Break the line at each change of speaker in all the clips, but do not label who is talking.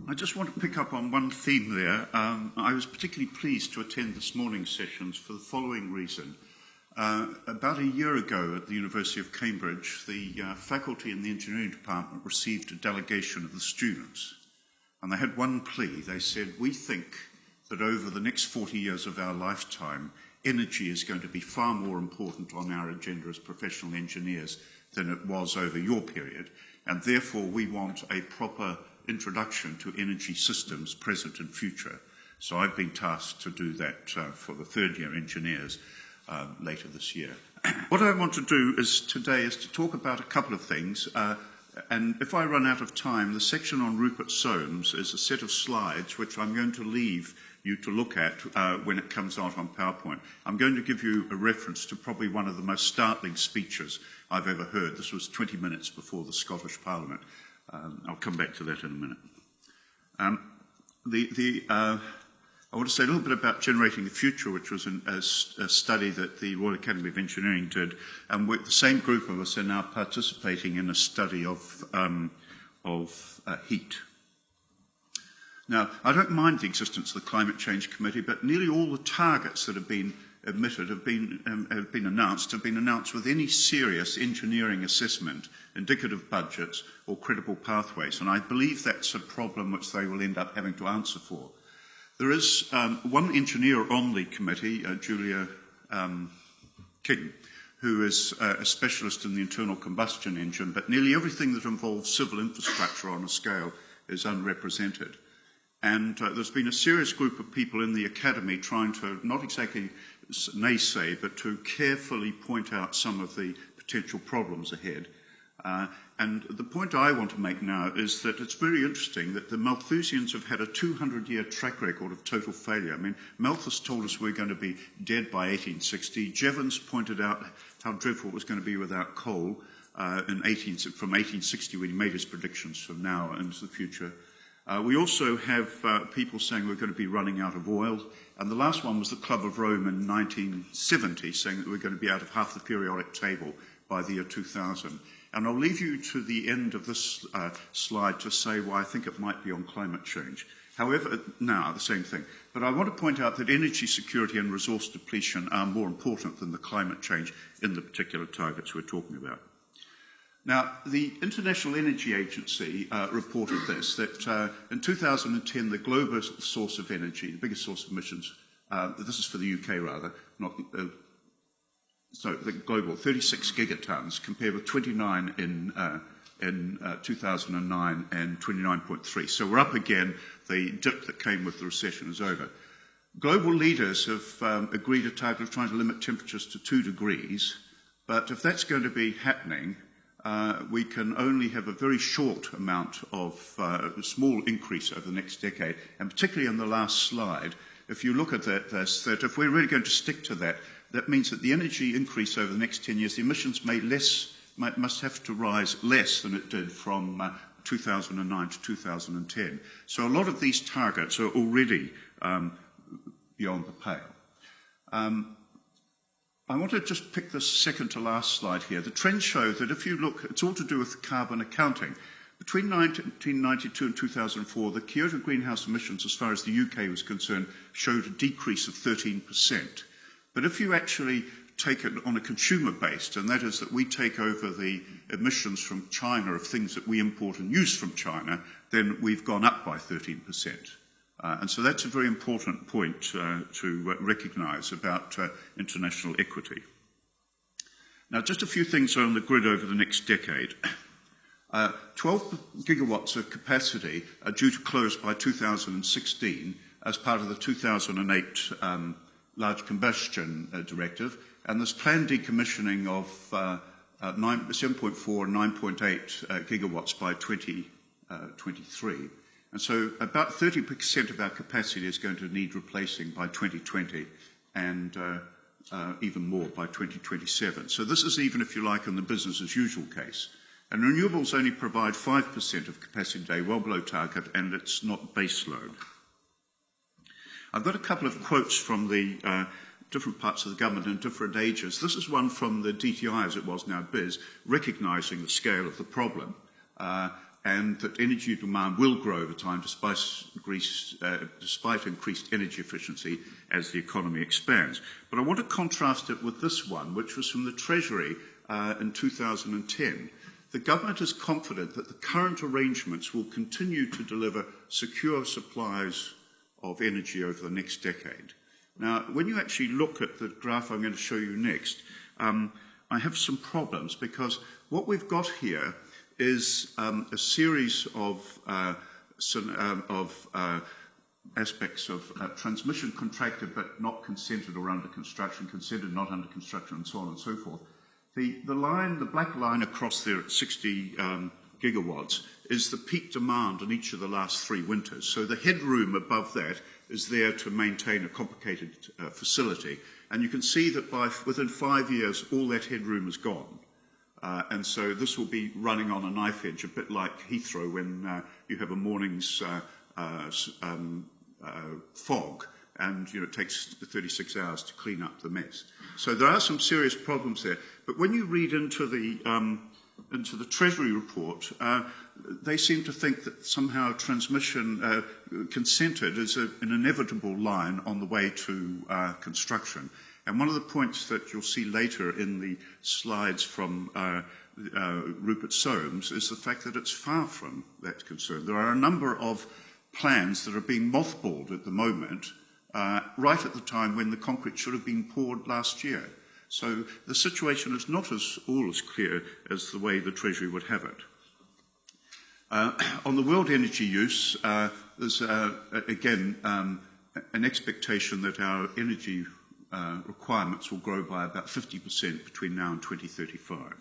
I just want to pick up on one theme there. I was particularly pleased to attend this morning's sessions for the following reason. About a year ago at the University of Cambridge, the faculty in the engineering department received a delegation of the students. And they had one plea. They said, we think that over the next 40 years of our lifetime, energy is going to be far more important on our agenda as professional engineers than it was over your period. And therefore, we want a proper introduction to energy systems, present and future. So I've been tasked to do that for the third-year engineers later this year. What I want to do today is to talk about a couple of things. And if I run out of time, the section on Rupert Soames is a set of slides which I'm going to leave you to look at when it comes out on PowerPoint. I'm going to give you a reference to probably one of the most startling speeches I've ever heard. This was 20 minutes before the Scottish Parliament. I'll come back to that in a minute. I want to say a little bit about Generating the Future, which was a study that the Royal Academy of Engineering did, and the same group of us are now participating in a study of heat. Now, I don't mind the existence of the Climate Change Committee, but nearly all the targets that have been admitted have been announced with any serious engineering assessment, indicative budgets, or credible pathways. And I believe that's a problem which they will end up having to answer for. There is one engineer on the committee, Julia King, who is a specialist in the internal combustion engine, but nearly everything that involves civil infrastructure on a scale is unrepresented. And there's been a serious group of people in the academy trying to not exactly naysay, but to carefully point out some of the potential problems ahead. And the point I want to make now is that it's very interesting that the Malthusians have had a 200-year track record of total failure. I mean, Malthus told us we're going to be dead by 1860. Jevons pointed out how dreadful it was going to be without coal from 1860 when he made his predictions from now into the future. We also have people saying we're going to be running out of oil. And the last one was the Club of Rome in 1970, saying that we're going to be out of half the periodic table by the year 2000. And I'll leave you to the end of this slide to say why I think it might be on climate change. However, now, the same thing. But I want to point out that energy security and resource depletion are more important than the climate change in the particular targets we're talking about. Now, the International Energy Agency reported this, that in 2010, the global source of energy, the biggest source of emissions, this is for the UK rather, not the global, 36 gigatons, compared with 29 in 2009 and 29.3. So we're up again. The dip that came with the recession is over. Global leaders have agreed a target of trying to limit temperatures to 2 degrees, but if that's going to be happening, we can only have a very short amount of small increase over the next decade, and particularly in the last slide, if you look at that if we're really going to stick to that, that means that the energy increase over the next 10 years, the emissions must have to rise less than it did from 2009 to 2010. So a lot of these targets are already beyond the pale. I want to just pick this second to last slide here. The trends show that if you look, it's all to do with carbon accounting. Between 1992 and 2004, the Kyoto greenhouse emissions, as far as the UK was concerned, showed a decrease of 13%. But if you actually take it on a consumer based, and that is that we take over the emissions from China of things that we import and use from China, then we've gone up by 13%. And so that's a very important point to recognise about international equity. Now, just a few things on the grid over the next decade. 12 gigawatts of capacity are due to close by 2016 as part of the 2008 Large Combustion Directive, and there's planned decommissioning of 7.4 and 9.8 gigawatts by 2023. And so about 30% of our capacity is going to need replacing by 2020 and even more by 2027. So this is even, if you like, in the business as usual case. And renewables only provide 5% of capacity today, well below target, and it's not base load. I've got a couple of quotes from the different parts of the government in different ages. This is one from the DTI, as it was now BIS, recognising the scale of the problem. and that energy demand will grow over time despite increased energy efficiency as the economy expands. But I want to contrast it with this one, which was from the Treasury in 2010. The government is confident that the current arrangements will continue to deliver secure supplies of energy over the next decade. Now, when you actually look at the graph I'm going to show you next, I have some problems because what we've got here is a series of aspects of transmission contracted but not consented or under construction, consented not under construction, and so on and so forth. The black line across there at 60 gigawatts is the peak demand in each of the last 3 winters. So the headroom above that is there to maintain a complicated facility. And you can see that within 5 years, all that headroom is gone. And so this will be running on a knife edge, a bit like Heathrow when you have a morning's fog, and it takes 36 hours to clean up the mess. So there are some serious problems there. But when you read into the Treasury report, they seem to think that somehow transmission consented is an inevitable line on the way to construction. And one of the points that you'll see later in the slides from Rupert Soames is the fact that it's far from that concern. There are a number of plans that are being mothballed at the moment, right at the time when the concrete should have been poured last year. So the situation is not all as clear as the way the Treasury would have it. On the world energy use, there's again an expectation that our energy requirements will grow by about 50% between now and 2035.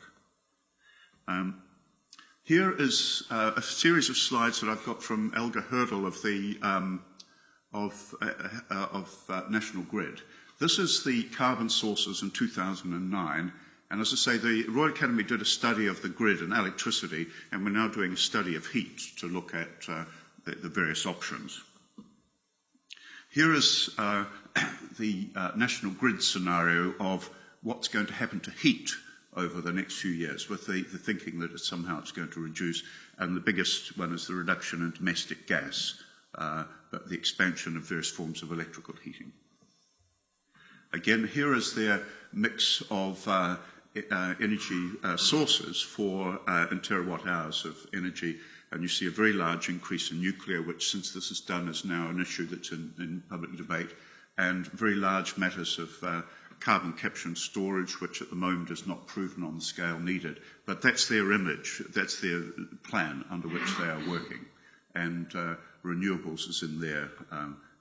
Here is a series of slides that I've got from Elga Hurdle of the National Grid. This is the carbon sources in 2009, and as I say, the Royal Academy did a study of the grid and electricity, and we're now doing a study of heat to look at the various options. Here is the National Grid scenario of what's going to happen to heat over the next few years, with the thinking that somehow it's going to reduce, and the biggest one is the reduction in domestic gas, but the expansion of various forms of electrical heating. Again, here is their mix of energy sources in terawatt hours of energy, and you see a very large increase in nuclear, which since this is done is now an issue that's in public debate, and very large matters of carbon capture and storage, which at the moment is not proven on the scale needed. But that's their image, that's their plan under which they are working. And renewables is in there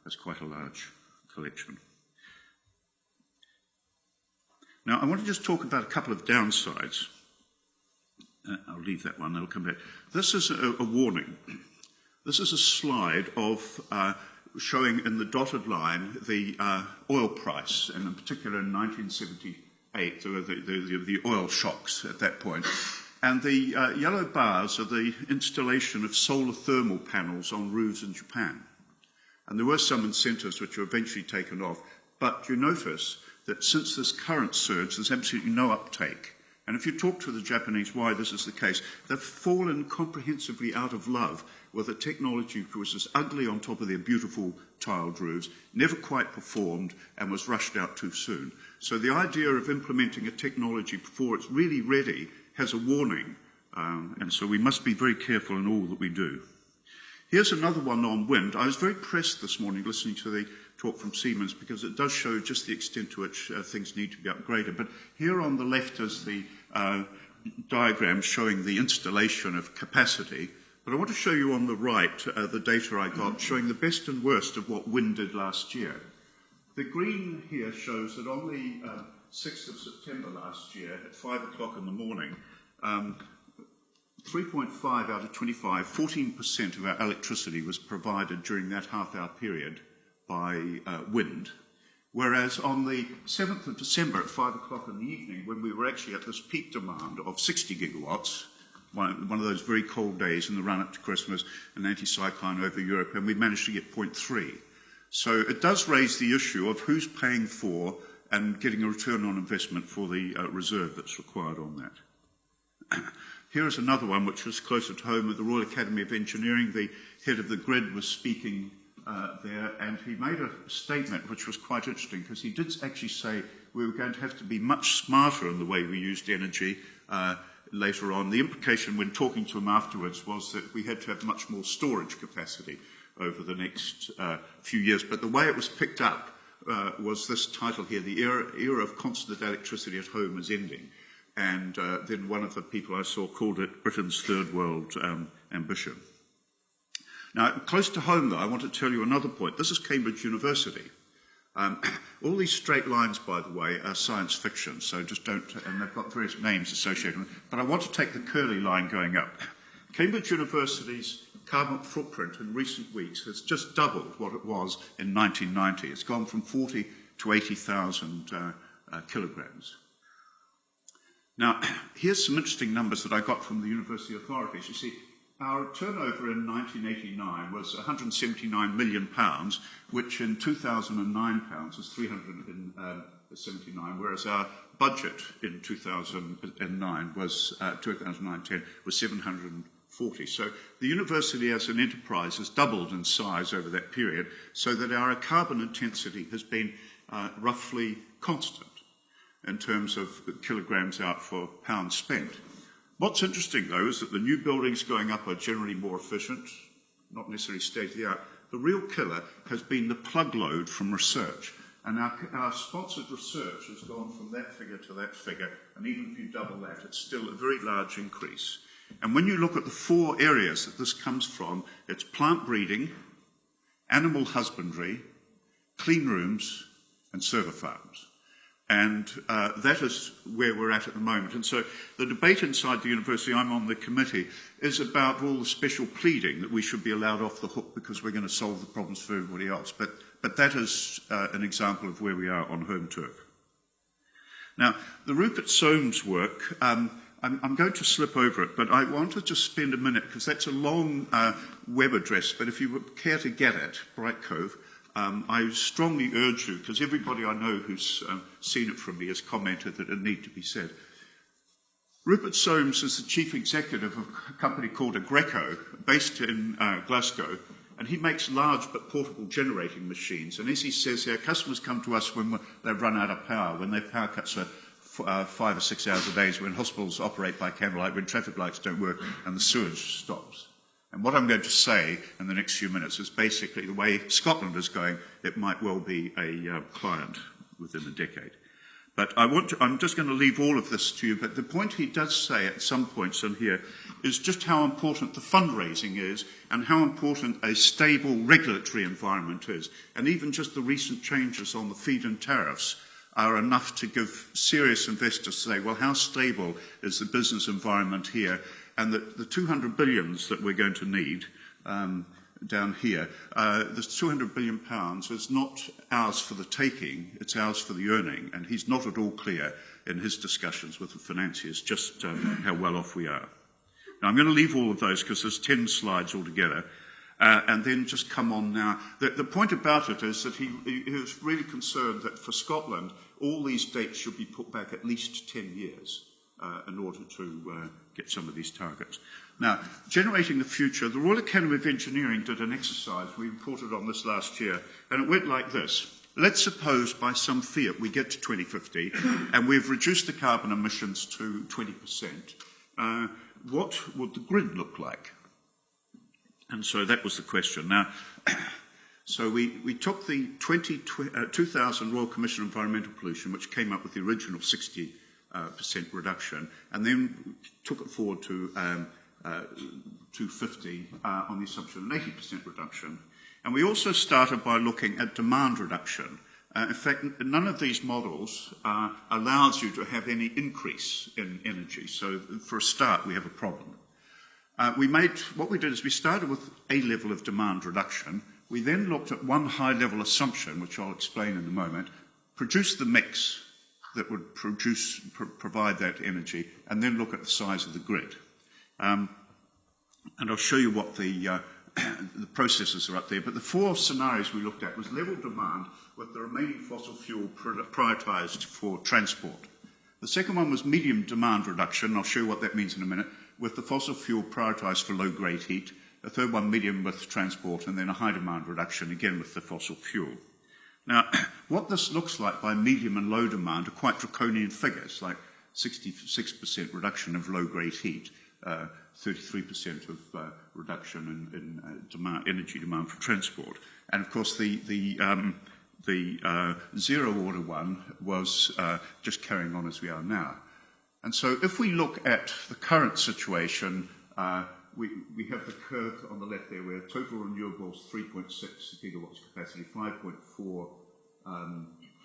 as quite a large collection. Now, I want to just talk about a couple of downsides. I'll leave that one, that'll come back. This is a warning. This is a slide of showing in the dotted line the oil price, and in particular in 1978, there were the oil shocks at that point. And the yellow bars are the installation of solar thermal panels on roofs in Japan. And there were some incentives which were eventually taken off, but you notice that since this current surge, there's absolutely no uptake. And if you talk to the Japanese why this is the case, they've fallen comprehensively out of love with a technology which was as ugly on top of their beautiful tiled roofs, never quite performed, and was rushed out too soon. So the idea of implementing a technology before it's really ready has a warning, and so we must be very careful in all that we do. Here's another one on wind. I was very pressed this morning listening to the talk from Siemens, because it does show just the extent to which things need to be upgraded. But here on the left is the diagram showing the installation of capacity. But I want to show you on the right the data I got showing the best and worst of what wind did last year. The green here shows that on the 6th of September last year at 5 o'clock in the morning, 3.5 out of 25, 14% of our electricity was provided during that half-hour period by wind. Whereas on the 7th of December at 5 o'clock in the evening, when we were actually at this peak demand of 60 gigawatts, one of those very cold days in the run-up to Christmas, an anticyclone over Europe, and we managed to get 0.3. So it does raise the issue of who's paying for and getting a return on investment for the reserve that's required on that. Here is another one which was closer to home at the Royal Academy of Engineering. The head of the grid was speaking there, and he made a statement which was quite interesting, because he did actually say we were going to have to be much smarter in the way we used energy later on. The implication when talking to him afterwards was that we had to have much more storage capacity over the next few years. But the way it was picked up was this title here, "The era of constant electricity at home is ending." And then one of the people I saw called it Britain's third world ambition. Now, close to home, though, I want to tell you another point. This is Cambridge University. All these straight lines, by the way, are science fiction, so just don't, and they've got various names associated with them. But I want to take the curly line going up. Cambridge University's carbon footprint in recent weeks has just doubled what it was in 1990. It's gone from 40 to 80,000 kilograms. Now, here's some interesting numbers that I got from the university authorities. You see, our turnover in 1989 was £179 million, which in 2009 pounds was 379, whereas our budget in 2009 was 2009-10 was 740. So the university as an enterprise has doubled in size over that period, so that our carbon intensity has been roughly constant in terms of kilograms out for pounds spent. What's interesting, though, is that the new buildings going up are generally more efficient, not necessarily state-of-the-art. The real killer has been the plug load from research. And our sponsored research has gone from that figure to that figure, and even if you double that, it's still a very large increase. And when you look at the four areas that this comes from, it's plant breeding, animal husbandry, clean rooms, and server farms. And that is where we're at the moment. And so the debate inside the university, I'm on the committee, is about all the special pleading that we should be allowed off the hook because we're going to solve the problems for everybody else. But that is an example of where we are on home turf. Now, the Rupert Soames work, I'm going to slip over it, but I want to just spend a minute, because that's a long web address, but if you would care to get it, Bright Cove, I strongly urge you, because everybody I know who's seen it from me has commented that it need to be said. Rupert Soames is the chief executive of a company called Agreco, based in Glasgow, and he makes large but portable generating machines. And as he says here, customers come to us when they've run out of power, when their power cuts are 5 or 6 hours a day, when hospitals operate by candlelight, when traffic lights don't work and the sewage stops. And what I'm going to say in the next few minutes is basically the way Scotland is going, it might well be a client within a decade. But I'm just going to leave all of this to you, but the point he does say at some points in here is just how important the fundraising is and how important a stable regulatory environment is. And even just the recent changes on the feed-in tariffs are enough to give serious investors to say, well, how stable is the business environment here? And that the 200 billions that we're going to need down here, this 200 billion pounds is not ours for the taking, it's ours for the earning. And he's not at all clear in his discussions with the financiers just how well off we are. Now, I'm going to leave all of those because there's 10 slides altogether. And then just come on now. The point about it is that he was really concerned that for Scotland, all these dates should be put back at least 10 years. In order to get some of these targets. Now, generating the future, the Royal Academy of Engineering did an exercise, we reported on this last year, and it went like this. Let's suppose by some fiat we get to 2050 and we've reduced the carbon emissions to 20%. What would the grid look like? And so that was the question. Now, so we took the 2000 Royal Commission on Environmental Pollution, which came up with the original 60% reduction, and then took it forward to 250 on the assumption of an 80% reduction. And we also started by looking at demand reduction. In fact, none of these models allows you to have any increase in energy. So for a start, we have a problem. What we did is we started with a level of demand reduction. We then looked at one high-level assumption, which I'll explain in a moment, produced the mix that would provide that energy, and then look at the size of the grid. And I'll show you what the processes are up there. But the four scenarios we looked at was level demand with the remaining fossil fuel prioritised for transport. The second one was medium demand reduction. I'll show you what that means in a minute. with the fossil fuel prioritised for low-grade heat, a third one medium with transport, and then a high demand reduction, again with the fossil fuel. Now, what this looks like by medium and low demand are quite draconian figures, like 66% reduction of low-grade heat, 33% of reduction in energy demand for transport. And of course, the zero-order one was just carrying on as we are now. And so if we look at the current situation, we have the curve on the left there where total renewables 3.6 gigawatts capacity, 5.4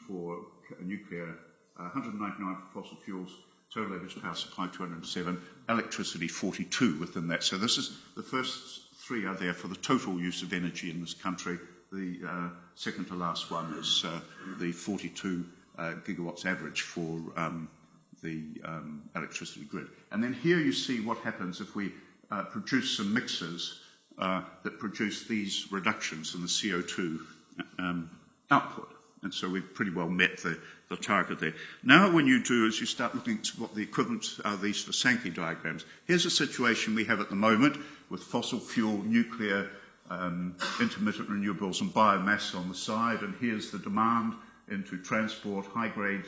for nuclear, 199 for fossil fuels, total average power supply 207, electricity 42 within that. So this is the first three are there for the total use of energy in this country. The second to last one is the 42 gigawatts average for the electricity grid. And then here you see what happens if we produce some mixes that produce these reductions in the CO2 output. And so we've pretty well met the target there. Now what you do is you start looking at what the equivalents are these for Sankey diagrams. Here's a situation we have at the moment with fossil fuel, nuclear, intermittent renewables and biomass on the side, and here's the demand into transport, high-grade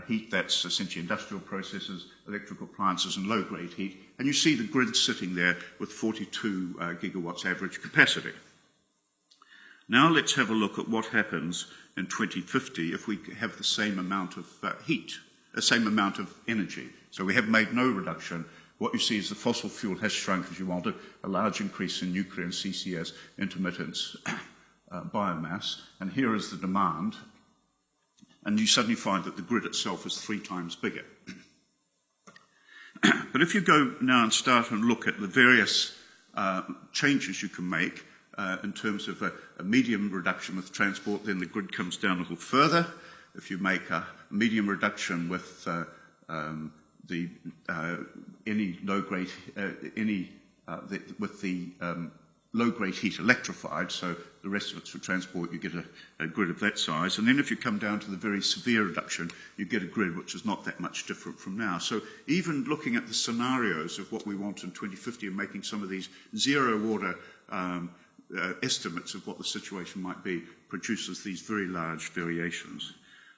heat, that's essentially industrial processes, electrical appliances and low-grade heat, and you see the grid sitting there with 42 gigawatts average capacity. Now let's have a look at what happens in 2050 if we have the same amount of heat, the same amount of energy. So we have made no reduction. What you see is the fossil fuel has shrunk as you wanted, a large increase in nuclear and CCS, intermittents, biomass, and here is the demand. And you suddenly find that the grid itself is 3 times bigger. But if you go now and start and look at the various changes you can make in terms of a medium reduction with transport, then the grid comes down a little further. If you make a medium reduction with any low-grade, low-grade heat electrified, so the rest of it's for transport, you get a grid of that size. And then if you come down to the very severe reduction, you get a grid which is not that much different from now. So even looking at the scenarios of what we want in 2050 and making some of these zero-order estimates of what the situation might be produces these very large variations.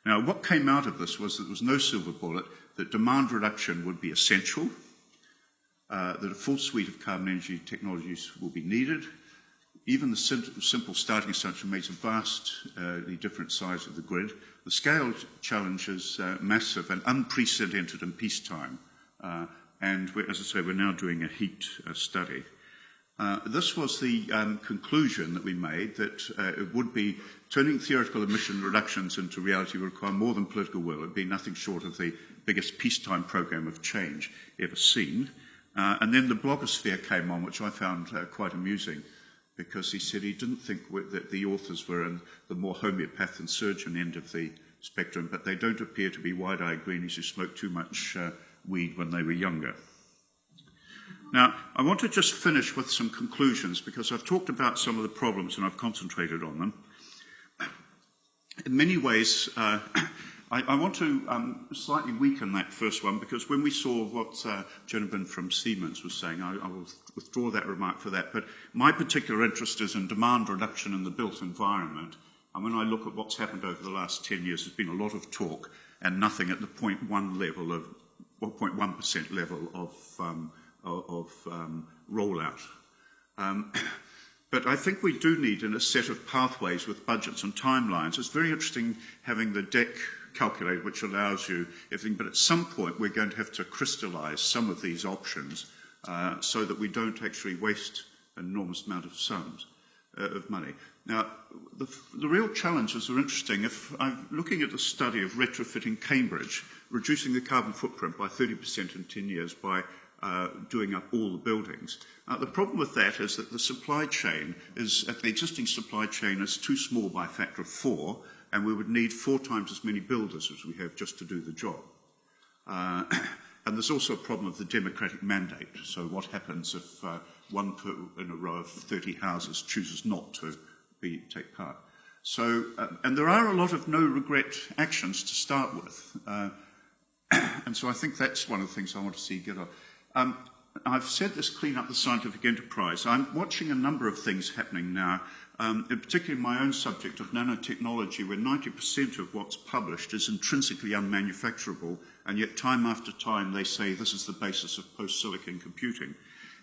Now, what came out of this was that there was no silver bullet, that demand reduction would be essential, that a full suite of carbon energy technologies will be needed. Even the simple starting assumption makes a vastly different size of the grid. The scale challenge is massive and unprecedented in peacetime. And as I say, we're now doing a heat study. This was the conclusion that we made, that it would be turning theoretical emission reductions into reality would require more than political will. It would be nothing short of the biggest peacetime program of change ever seen. And then the blogosphere came on, which I found quite amusing, because he said he didn't think that the authors were in the more homeopath and surgeon end of the spectrum, but they don't appear to be wide-eyed greenies who smoked too much weed when they were younger. Now, I want to just finish with some conclusions, because I've talked about some of the problems and I've concentrated on them. In many ways, I want to slightly weaken that first one, because when we saw what gentleman from Siemens was saying, I will withdraw that remark for that. But my particular interest is in demand reduction in the built environment. And when I look at what's happened over the last 10 years, there's been a lot of talk and nothing at the 0.1% level of rollout. But I think we do need a set of pathways with budgets and timelines. It's very interesting having the DEC calculator, which allows you everything, but at some point we're going to have to crystallise some of these options so that we don't actually waste an enormous amount of sums of money. Now, the real challenges are interesting. If I'm looking at the study of retrofitting Cambridge, reducing the carbon footprint by 30% in 10 years by doing up all the buildings. The problem with that is that the supply chain the existing supply chain is too small by a factor of 4, and we would need 4 times as many builders as we have just to do the job. And there's also a problem of the democratic mandate. So what happens if one in a row of 30 houses chooses not to take part? So, and there are a lot of no-regret actions to start with. And so I think that's one of the things I want to see get on. I've said this, clean up the scientific enterprise. I'm watching a number of things happening now, particularly in my own subject of nanotechnology, where 90% of what's published is intrinsically unmanufacturable, and yet time after time they say this is the basis of post-silicon computing.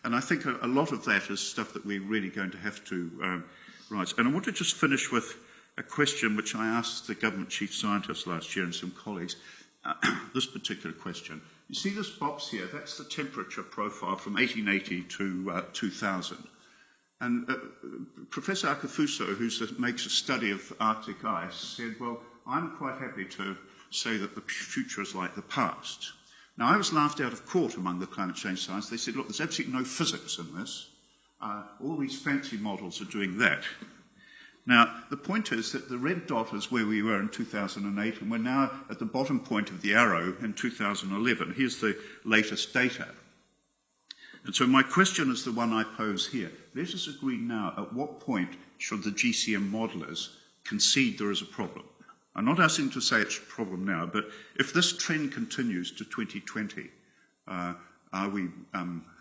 And I think a lot of that is stuff that we're really going to have to rise. And I want to just finish with a question which I asked the government chief scientist last year and some colleagues. This particular question. You see this box here? That's the temperature profile from 1880 to 2000. And Professor Akafuso, who makes a study of Arctic ice, said, well, I'm quite happy to say that the future is like the past. Now, I was laughed out of court among the climate change science. They said, look, there's absolutely no physics in this. All these fancy models are doing that. Now, the point is that the red dot is where we were in 2008, and we're now at the bottom point of the arrow in 2011. Here's the latest data. And so my question is the one I pose here. Let us agree now, at what point should the GCM modelers concede there is a problem? I'm not asking to say it's a problem now, but if this trend continues to 2020, are we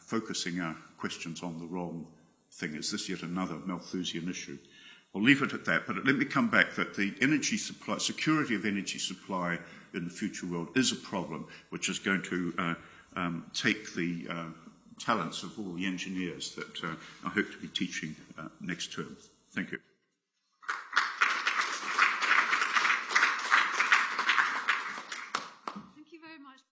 focusing our questions on the wrong thing? Is this yet another Malthusian issue? I'll leave it at that, but let me come back that the energy supply, security of energy supply in the future world is a problem which is going to take the talents of all the engineers that I hope to be teaching next term. Thank you.